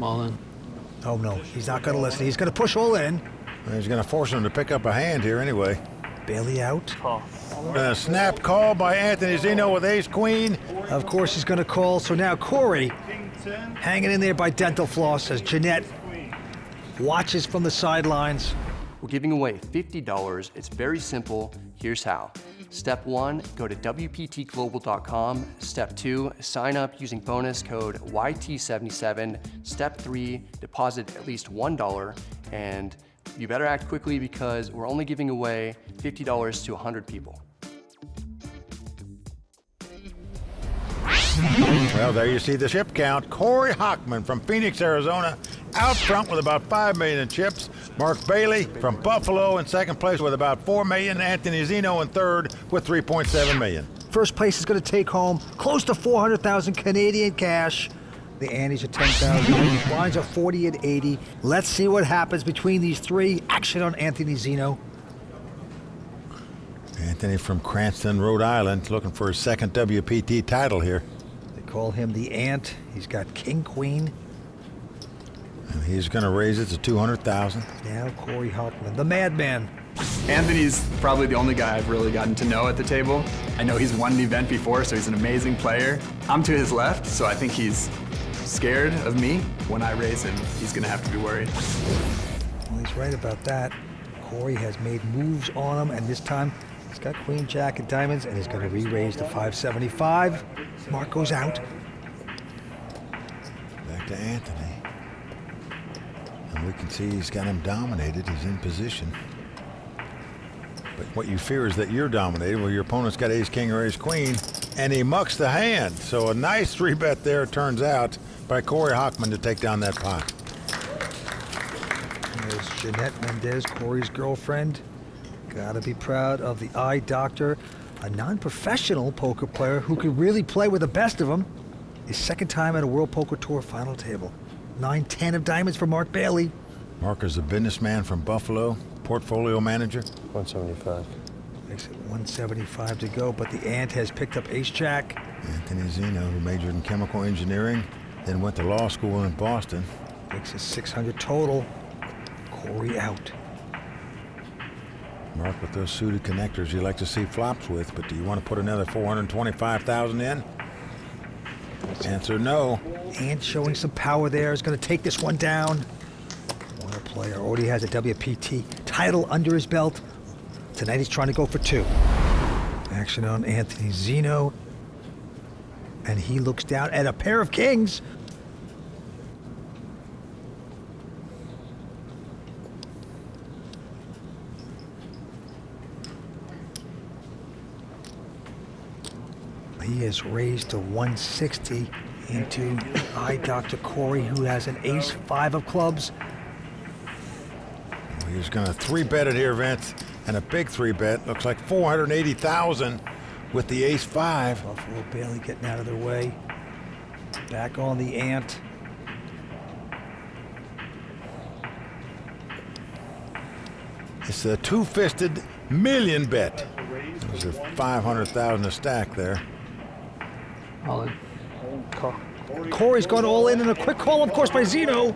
All in. Oh, no, he's not going to listen. He's going to push all in. He's going to force him to pick up a hand here anyway. Bailey out. A snap call by Anthony Zinno with ace-queen. Of course, he's going to call. So now Corey hanging in there by dental floss as Jeanette watches from the sidelines. We're giving away $50. It's very simple. Here's how. Step 1, go to WPTglobal.com. Step 2, sign up using bonus code YT77. Step 3, deposit at least $1. And you better act quickly because we're only giving away $50 to 100 people. Well, there you see the chip count. Corey Hochman from Phoenix, Arizona, out front with about 5 million in chips. Mark Bailey from Buffalo in second place with about 4 million. Anthony Zinno in third with 3.7 million. First place is going to take home close to 400,000 Canadian cash. The antes are 10,000. Lines are 40 and 80. Let's see what happens between these three. Action on Anthony Zinno. Anthony from Cranston, Rhode Island, looking for his second WPT title here. They call him the Ant. He's got King, Queen. And he's going to raise it to 200,000. Now Corey Hockman, the madman. Anthony's probably the only guy I've really gotten to know at the table. I know he's won an event before, so he's an amazing player. I'm to his left, so I think he's scared of me. When I raise him, he's going to have to be worried. Well, he's right about that. Corey has made moves on him, and this time he's got Queen, Jack, and Diamonds, and he's going to re-raise to 575. Mark goes out. Back to Anthony. And we can see he's got him dominated. He's in position. But what you fear is that you're dominated. Well, your opponent's got ace king or ace queen, and he mucks the hand. So a nice 3-bet there, turns out, by Corey Hockman to take down that pot. There's Jeanette Mendez, Corey's girlfriend. Gotta be proud of the eye doctor, a non-professional poker player who can really play with the best of them. His second time at a World Poker Tour final table. 9-10 of diamonds for Mark Bailey. Mark is a businessman from Buffalo, portfolio manager. 175. Makes it 175 to go, but the Ant has picked up ace-jack. Anthony Zinno, who majored in chemical engineering, then went to law school in Boston. Makes it 600 total. Corey out. Mark, with those suited connectors you like to see flops with, but do you want to put another 425,000 in? Answer no. Ant showing some power there, is going to take this one down. What a player. Already has a WPT title under his belt. Tonight he's trying to go for 2. Action on Anthony Zinno. And he looks down at a pair of kings. He is raised to 160 into eye Dr. Corey, who has an ace-5 of clubs. Well, he's going to 3-bet it here, Vince, and a big 3-bet. Looks like 480,000 with the ace-5. Buffalo Bailey getting out of their way. Back on the Ant. It's a 2-fisted million bet. There's a 500,000 a stack there. All in. Call. Corey's gone all in, and a quick call, of course, by Zinno.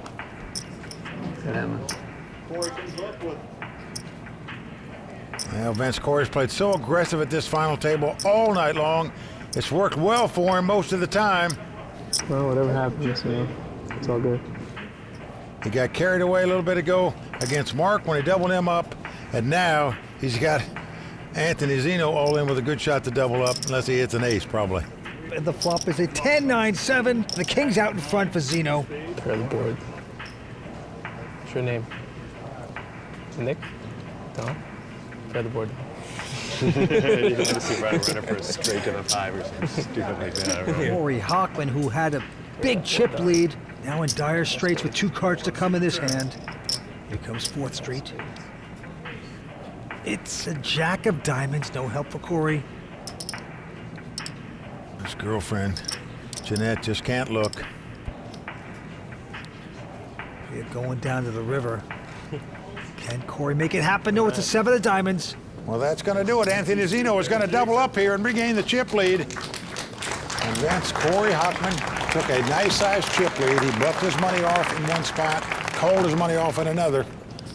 Good hammer. Well, Vince, Corey's played so aggressive at this final table all night long. It's worked well for him most of the time. Well, whatever happens, it's all good. He got carried away a little bit ago against Mark when he doubled him up, and now he's got Anthony Zinno all in with a good shot to double up, unless he hits an ace, probably. And the flop is a 10-9-7. The king's out in front for Zinno. Pair the board. What's your name? Nick? Tom? Pair the board. You want to see runner for a straight to the 5 or something stupid like that. Corey Hockman, who had a big chip lead, now in dire straits with 2 cards to come in his hand. Here comes 4th Street. It's a jack of diamonds, no help for Corey. His girlfriend, Jeanette, just can't look. They're going down to the river. Can Corey make it happen? No, it's a 7 of diamonds. Well, that's going to do it. Anthony Zinno is going to double up here and regain the chip lead. And Vince, Corey Hockman took a nice-sized chip lead. He bluffed his money off in one spot, called his money off in another.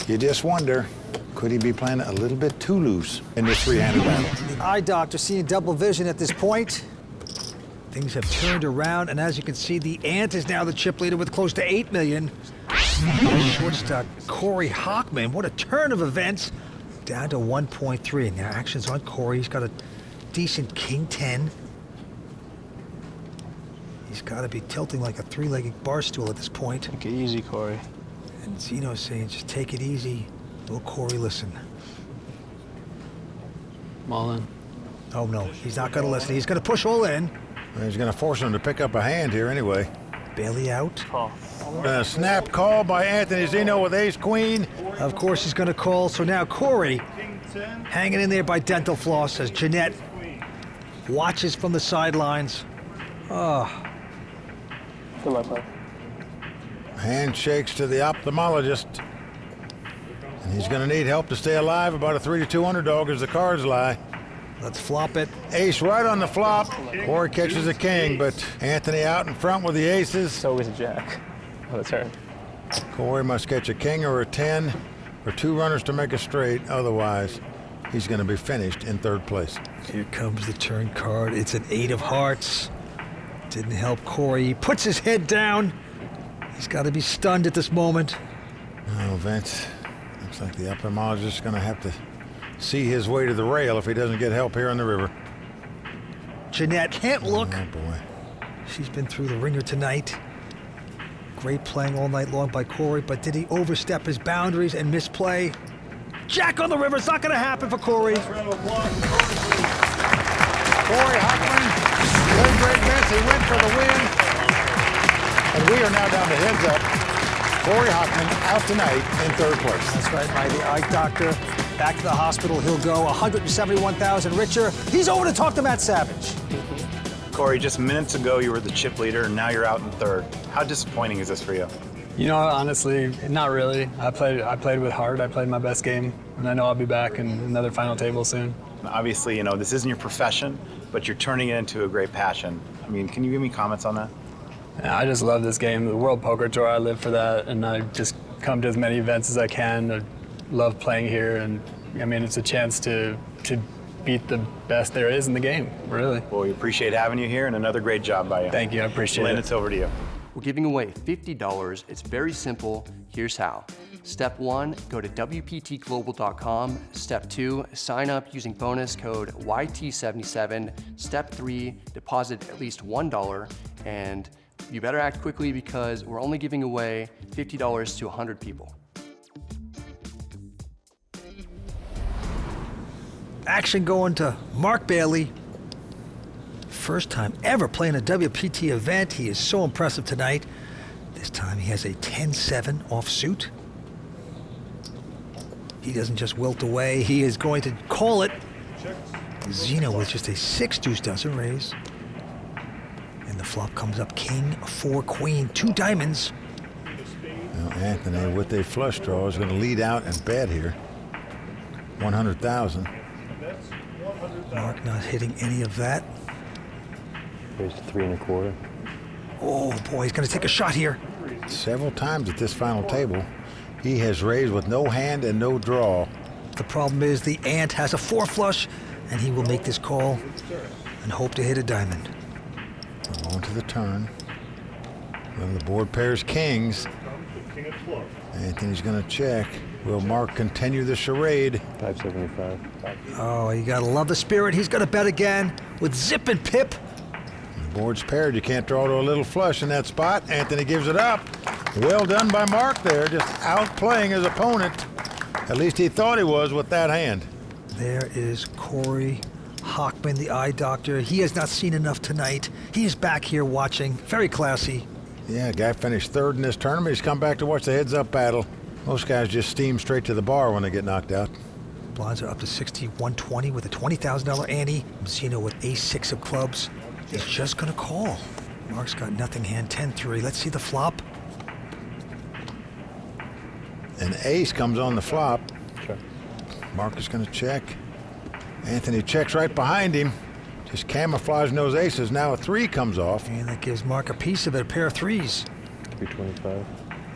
You just wonder, could he be playing a little bit too loose in this three-handed battle? The eye doctor seeing double vision at this point. Things have turned around, and as you can see, the Ant is now the chip leader with close to $8 million. Shortstop Corey Hochman, what a turn of events. Down to 1.3. Now action's on Corey. He's got a decent king 10. He's got to be tilting like a three-legged bar stool at this point. Take it easy, Corey. And Zinno's saying, just take it easy. Will Corey listen? I'm all in. Oh no, he's not going to listen. He's going to push all in. Well, he's going to force him to pick up a hand here anyway. Bailey out. A snap call by Anthony Zinno with ace-queen. Of course he's going to call. So now Corey hanging in there by dental floss as Jeanette watches from the sidelines. Oh. Good luck, bud. Handshakes to the ophthalmologist. And he's going to need help to stay alive. About a 3-2 underdog as the cards lie. Let's flop it. Ace right on the flop. Corey catches a king, but Anthony out in front with the aces. It's always a jack on the turn. Corey must catch a king or a 10 or two runners to make a straight. Otherwise, he's going to be finished in third place. Here comes the turn card. It's an 8 of hearts. Didn't help Corey. He puts his head down. He's got to be stunned at this moment. Oh, Vince, looks like the ophthalmologist is going to have to see his way to the rail if he doesn't get help here on the river. Jeanette can't look. Oh, boy. She's been through the ringer tonight. Great playing all night long by Corey, but did he overstep his boundaries and misplay? Jack on the river. It's not going to happen for Corey. Corey Hockman, played great, Vince. He went for the win. And we are now down to heads up. Corey Hockman out tonight in third place. That's right, by the eye doctor. Back to the hospital he'll go, 171,000 richer. He's over to talk to Matt Savage. Corey, just minutes ago you were the chip leader, and now you're out in third. How disappointing is this for you? You know, honestly, not really. I played with heart. I played my best game, and I know I'll be back in another final table soon. Obviously, you know, this isn't your profession, but you're turning it into a great passion. I mean, can you give me comments on that? Yeah, I just love this game. The World Poker Tour, I live for that, and I just come to as many events as I can. I love playing here, and I mean, it's a chance to beat the best there is in the game, really. Well, we appreciate having you here, and another great job by you. Thank you, I appreciate Lynn, it. it's over to you. We're giving away $50. It's very simple. Here's how. Step 1, go to WPTglobal.com. Step 2, sign up using bonus code YT77. Step 3, deposit at least $1. And you better act quickly because we're only giving away $50 to 100 people. Action going to Mark Bailey. First time ever playing a WPT event. He is so impressive tonight. This time he has a 10-7 offsuit. He doesn't just wilt away. He is going to call it. Zinno with just a 6-deuce doesn't raise. And the flop comes up king, 4, queen, 2 diamonds. Now Anthony with a flush draw is going to lead out and bet here. 100,000. Mark not hitting any of that. Raised to 3 1/4. Oh boy, he's going to take a shot here. Several times at this final table, he has raised with no hand and no draw. The problem is the Ant has a 4 flush, and he will make this call and hope to hit a diamond. On to the turn. Well, the board pairs kings. Anthony's going to check. Will Mark continue the charade? 575. Oh, you got to love the spirit. He's going to bet again with zip and pip. The board's paired. You can't draw to a little flush in that spot. Anthony gives it up. Well done by Mark there, just outplaying his opponent. At least he thought he was with that hand. There is Corey Hochman, the eye doctor. He has not seen enough tonight. He is back here watching. Very classy. Yeah, guy finished third in this tournament. He's come back to watch the heads-up battle. Most guys just steam straight to the bar when they get knocked out. Blinds are up to 6120 with a $20,000 ante. Zinno with ace-6 of clubs. He's just going to call. Mark's got nothing hand, 10-3. Let's see the flop. An ace comes on the flop. Sure. Mark is going to check. Anthony checks right behind him. Just camouflaging those aces. Now a 3 comes off. And that gives Mark a piece of it, a pair of 3s. 325.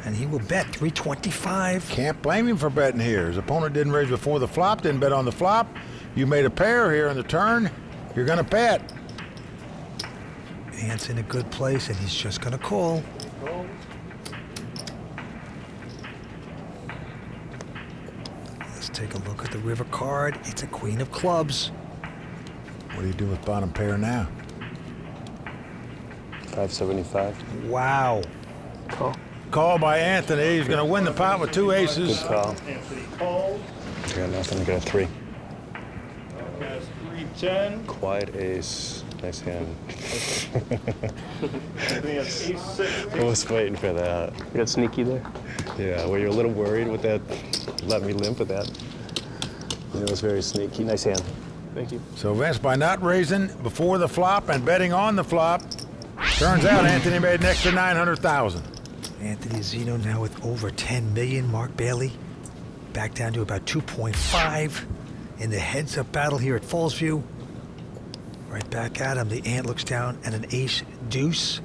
And he will bet 325. Can't blame him for betting here. His opponent didn't raise before the flop, didn't bet on the flop. You made a pair here in the turn. You're going to bet. Ant's in a good place, and he's just going to call. Let's take a look at the river card. It's a queen of clubs. What do you do with bottom pair now? 575. Wow. Call. Call by Anthony. He's going to win the pot with 2 aces. Good call. I got nothing. I got a 3. Has 310. Quiet ace. Nice hand. Anthony has ace 6. I was waiting for that. You got sneaky there. Yeah, well, you're a little worried with that. Let me limp with that. It was very sneaky. Nice hand. Thank you. So Vince, by not raising before the flop and betting on the flop, turns out Anthony made an extra 900,000. Anthony Zinno now with over 10 million. Mark Bailey back down to about 2.5 in the heads-up battle here at Fallsview. Right back at him. The Ant looks down at an ace deuce.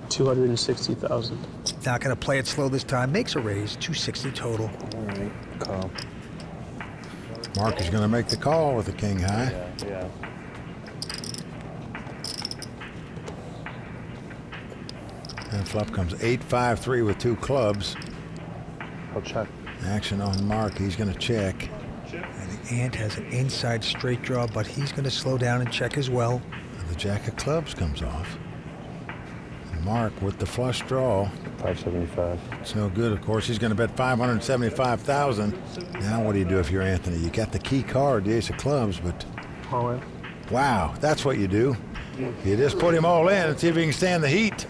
260,000. Not going to play it slow this time. Makes a raise. 260 total. All right. Call. Mark is going to make the call with the king high. Yeah. And flop comes 8-5-3 with 2 clubs. I'll check. Action on Mark. He's going to check. And the Ant has an inside straight draw, but he's going to slow down and check as well. And the jack of clubs comes off. And Mark with the flush draw. 575. It's no good, of course. He's going to bet 575,000. Now what do you do if you're Anthony? You got the key card, the ace of clubs, but All in. wow, that's what you do. You just put him all in and see if he can stand the heat.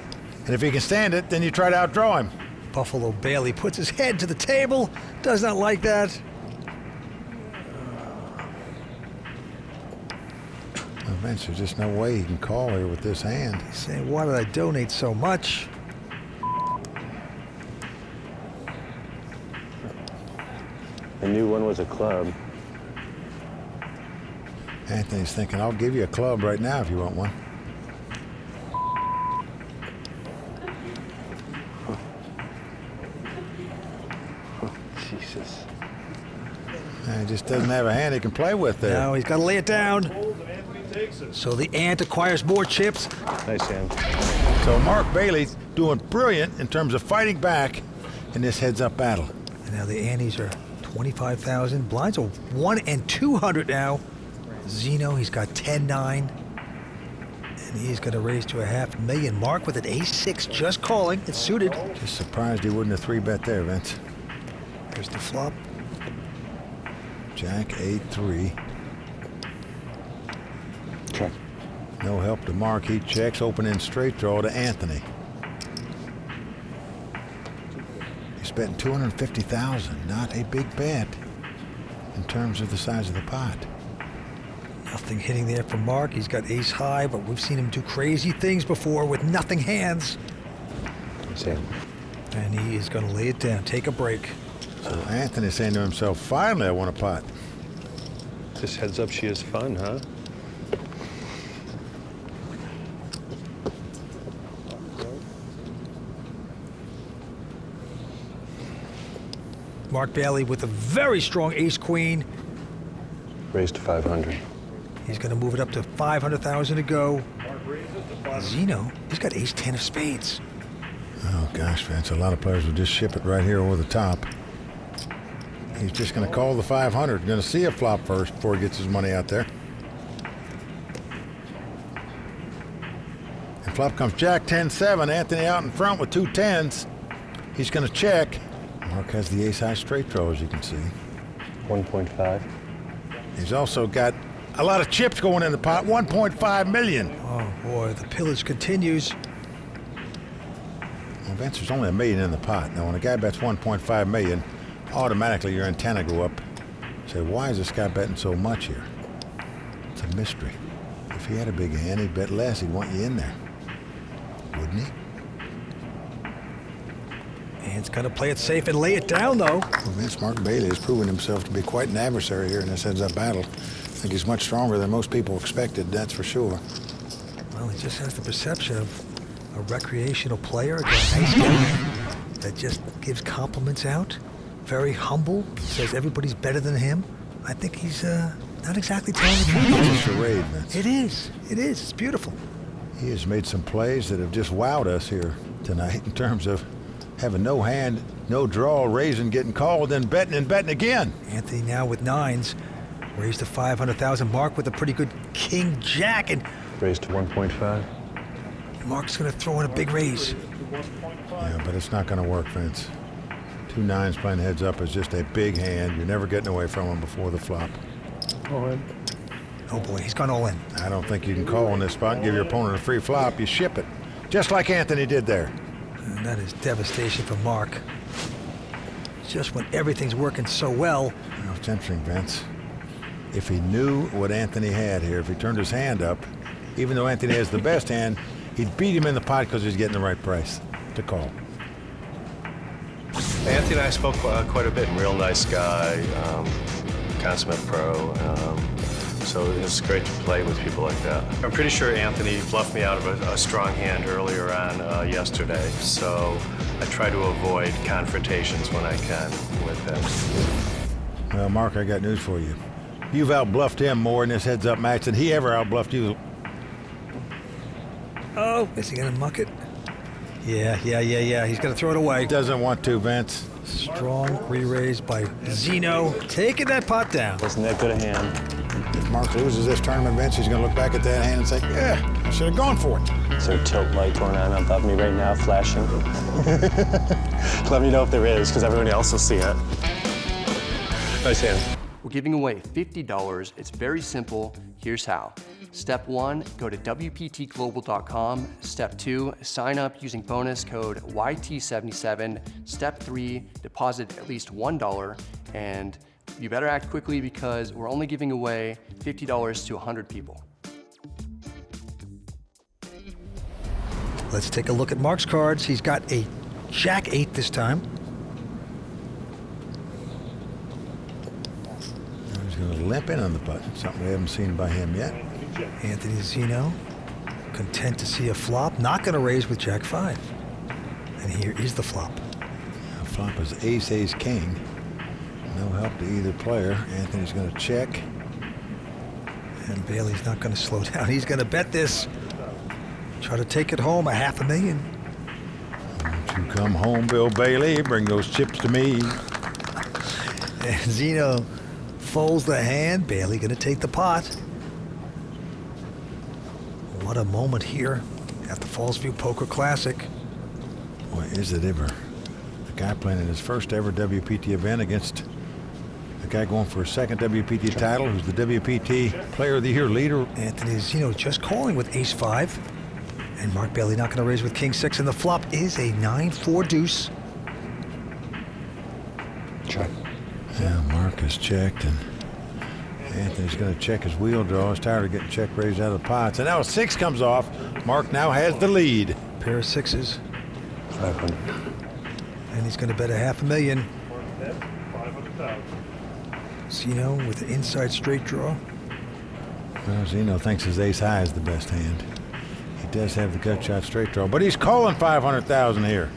And if he can stand it, then you try to outdraw him. Buffalo Bailey puts his head to the table. Does not like that. Well, Vince, there's just no way he can call here with this hand. He's saying, why did I donate so much? I knew one was a club. Anthony's thinking, I'll give you a club right now if you want one. Jesus. He just doesn't have a hand he can play with there. Now he's got to lay it down. So the Ant acquires more chips. Nice hand. So Mark Bailey's doing brilliant in terms of fighting back in this heads-up battle. And now the Antes are 25,000. Blinds are 1 and 200 now. Zinno, he's got 10-9. And he's going to raise to $500,000. Mark with an ace-6 just calling. It's suited. Just surprised he wouldn't have 3-bet there, Vince. Here's the flop. Jack 8-3. Check. No help to Mark. He checks. Open in straight draw to Anthony. He's betting 250,000. Not a big bet in terms of the size of the pot. Nothing hitting there for Mark. He's got ace high, but we've seen him do crazy things before with nothing hands. Nice hand. And he is going to lay it down, take a break. So Anthony's saying to himself, finally I won a pot. This heads up, she is fun, huh? Mark Bailey with a very strong ace-queen. Raised to 500. He's going to move it up to 500,000 to go. Zinno, he's got ace-10 of spades. Oh gosh, Vince, a lot of players will just ship it right here over the top. He's just going to call the 500. Going to see a flop first before he gets his money out there. And flop comes Jack 10-7. Anthony out in front with 2 10s. He's going to check. Mark has the ace high straight draw, as you can see. 1.5. He's also got a lot of chips going in the pot. 1.5 million. Oh boy, the pillage continues. Well, Vince, there's only $1 million in the pot. Now, when a guy bets 1.5 million, automatically your antenna go up. Say, why is this guy betting so much here? It's a mystery. If he had a big hand, he'd bet less. He'd want you in there, wouldn't he? And it's going to play it safe and lay it down, though. Well, Vince, Mark Bailey has proven himself to be quite an adversary here in this heads-up battle. think he's much stronger than most people expected, that's for sure. Well, he just has the perception of a recreational player, a nice guy that just gives compliments out. Very humble, says everybody's better than him. I think he's not exactly telling the truth. It's just a raid, Vince. It is. It's beautiful. He has made some plays that have just wowed us here tonight in terms of having no hand, no draw, raising, getting called, then betting and betting again. Anthony now with nines, raised to 500,000. Mark with a pretty good king jack, and Raised to 1.5. Mark's gonna throw in a big raise. Yeah, but it's not going to work, Vince. 2 nines playing heads up is just a big hand. You're never getting away from him before the flop. Oh boy, he's gone all in. I don't think you can call on this spot and give your opponent a free flop. You ship it, just like Anthony did there. And that is devastation for Mark. Just when everything's working so well. Well, it's interesting, Vince. If he knew what Anthony had here, if he turned his hand up, even though Anthony has the best hand, he'd beat him in the pot because he's getting the right price to call. Anthony and I spoke quite a bit. Real nice guy, consummate pro. So it's great to play with people like that. I'm pretty sure Anthony bluffed me out of a strong hand earlier on yesterday. So I try to avoid confrontations when I can with him. Well, Mark, I got news for you. You've outbluffed him more in this heads-up match than he ever outbluffed you. Oh, is he gonna muck it? Yeah. He's gonna throw it away. Doesn't want to, Vince. Strong re-raise by Zinno, taking that pot down. Wasn't that good a hand? If Mark loses this tournament, Vince, he's going to look back at that hand and say, yeah, I should have gone for it. Is there a tilt light going on above me right now, flashing? Let me know if there is, because everybody else will see it. Nice hand. We're giving away $50. It's very simple. Here's how. Step 1, go to WPTglobal.com. Step 2, sign up using bonus code YT77. Step 3, deposit at least $1. And you better act quickly because we're only giving away $50 to 100 people. Let's take a look at Mark's cards. He's got a Jack-8 this time. He's going to limp in on the button, something we haven't seen by him yet. Anthony Zinno, content to see a flop. Not going to raise with Jack-5. And here is the flop. The flop is ace, ace, king. No help to either player. Anthony's going to check. And Bailey's not going to slow down. He's going to bet this. Try to take it home, $500,000. Won't you come home, Bill Bailey? Bring those chips to me. And Zinno folds the hand. Bailey going to take the pot. What a moment here at the Fallsview Poker Classic. Boy, is it ever. The guy playing in his first ever WPT event against the guy going for a second WPT title, who's the WPT Player of the Year leader. Anthony Zinno just calling with ace-5. And Mark Bailey not going to raise with king-6. And the flop is a 9-4 deuce. Check. Yeah, Mark has checked, and Anthony's going to check his wheel draw. He's tired of getting check raised out of the pots. And now a 6 comes off. Mark now has the lead. Pair of 6s. 500. And he's going to bet $500,000. Zinno with the inside straight draw. Well, Zinno thinks his ace high is the best hand. He does have the gut shot straight draw, but he's calling $500,000 here.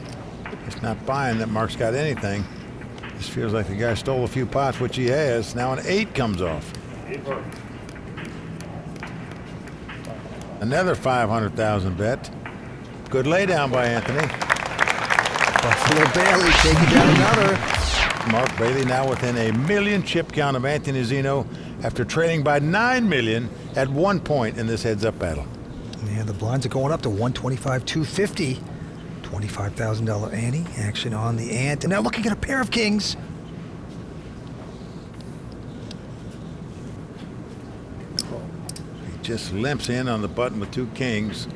It's not buying that Mark's got anything. This feels like the guy stole a few pots, which he has. Now an 8 comes off. Another $500,000 bet. Good laydown by Anthony. Buffalo Bailey taking down another. Mark Bailey now within a million chip count of Anthony Zinno after trailing by 9 million at one point in this heads-up battle. Yeah, the blinds are going up to 125, 250. $25,000 ante. Action on the ante. And now looking at a pair of kings. He just limps in on the button with 2 kings.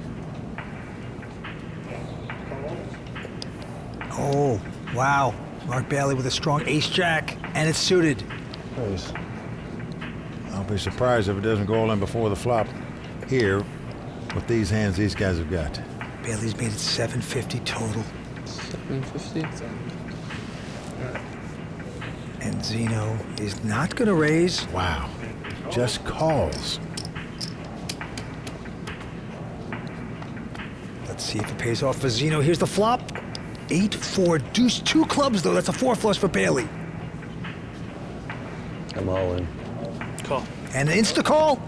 Oh, wow. Mark Bailey with a strong ace-jack, and it's suited. Nice. I'll be surprised if it doesn't go all in before the flop here with these hands these guys have got. Bailey's made it 750 total. 750? And Zinno is not going to raise. Wow. just calls. Let's see if it pays off for Zinno. Here's the flop. 8-4 deuce. 2 clubs, though. That's a 4 flush for Bailey. I'm all in. Call. And an insta-call.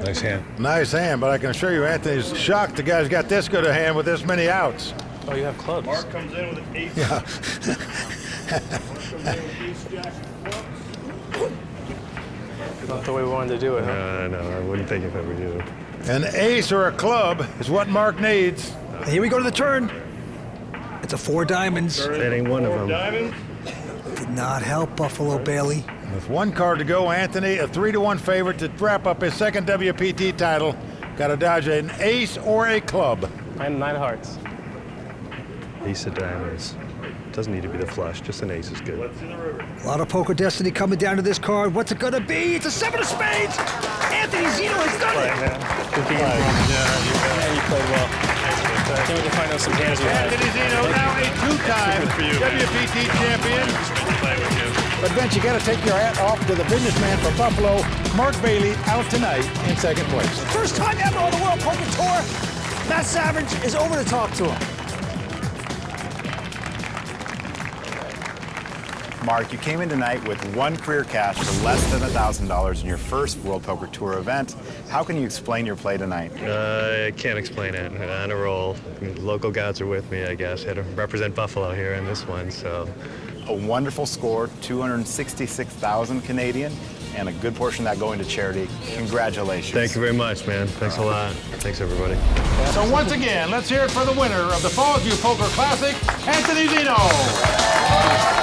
Nice hand. Nice hand, but I can assure you Anthony's shocked the guy's got this good a hand with this many outs. Oh, you have clubs. Mark comes in with an ace. Yeah. Mark comes in with ace jack of clubs. Not the way we wanted to do it, huh? No, I wouldn't think if I were you. An ace or a club is what Mark needs. And here we go to the turn. It's a 4 diamonds. That ain't one of them. Diamonds. Did not help Buffalo Bailey. With 1 card to go, Anthony, a 3-1 favorite to wrap up his second WPT title. Got to dodge an ace or a club. And 9 hearts. Ace of diamonds. Doesn't need to be the flush, just an ace is good. Let's in the river. A lot of poker destiny coming down to this card. What's it gonna be? It's a 7 of spades. Anthony Zinno has done it. Good game, yeah, you played well. I think we can find out some hands we had. Anthony Zinno, now a 2-time WPT champion. But Vince, you got to take your hat off to the businessman from Buffalo, Mark Bailey, out tonight in 2nd place. First time ever on the World Poker Tour. Matt Savage is over to talk to him. Mark, you came in tonight with 1 career cash for less than $1,000 in your first World Poker Tour event. How can you explain your play tonight? I can't explain it. On a roll. Local gods are with me, I guess. Had to represent Buffalo here in this one, so. A wonderful score, 266,000 Canadian, and a good portion of that going to charity. Congratulations. Thank you very much, man. Thanks a lot. Thanks, everybody. So once again, let's hear it for the winner of the Fallsview Poker Classic, Anthony Zinno.